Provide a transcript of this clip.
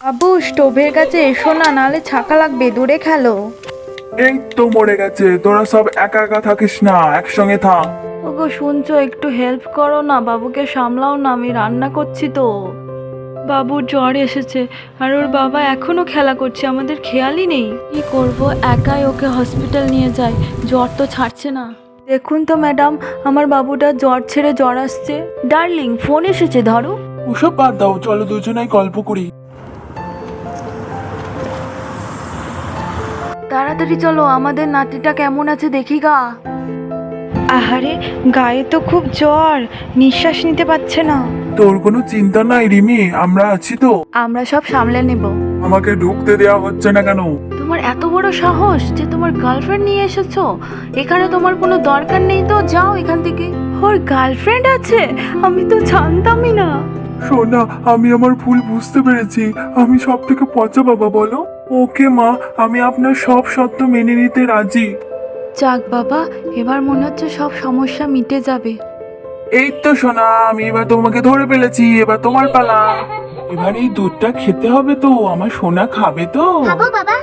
বাবু স্টোভের কাছে এসো না, নালে ছাকা লাগবে, দূরে খেলো। এই তো মরে গেছে, তোরা সব একা একা থাকিস না, একসঙ্গে থাক। ওগো শুনছো, একটু হেল্প করো না, বাবুকে সামলাও না, আমি রান্না করছি তো। বাবুর জ্বর এসেছে আর ওর বাবা এখনো খেলা করছে, আমাদের খেয়ালই নেই। কি করব, একাই ওকে হসপিটাল নিয়ে যাই, জ্বর তো ছাড়ছে না। দেখুন তো ম্যাডাম, আমার বাবুটা জ্বর ছেড়ে জ্বর আসছে। ডার্লিং, ফোন এসেছে, ধরো। ওসব বাদ দাও, চলো দুজনাই গল্প করি। তাড়াতাড়ি চলো, আমাদের নাতিটা কেমন আছে দেখি গা। আহারে, গায়ে তো খুব জ্বর, নিঃশ্বাস নিতে পারছে না। তোর কোনো চিন্তা নাই রিমি, আমরা আছি তো। আমরা সব সামলে নেব। আমাকে ঢুকতে দেওয়া হচ্ছে না কেন? তোমার এত বড় সাহস যে তোমার গার্লফ্রেন্ড নিয়ে এসেছো এখানে, তোমার কোনো দরকার নেই তো, যাও এখান থেকে। ওর গার্লফ্রেন্ড আছে? আমি তো জানতামই না। সোনা, আমি আমার ভুল বুঝতে পেরেছি, আমি সব থেকে পচা বাবা, বলো। ওকে মা, আমি আপনার সব সত্য মেনে নিতে রাজি। যাক বাবা, এবার মনে হচ্ছে সব সমস্যা মিটে যাবে। এই তো সোনা, আমি এবার তোমাকে ধরে ফেলেছি, এবার তোমার পালা। এবার এই দুধটা খেতে হবে তো, আমার সোনা খাবে তো? খাবো বাবা।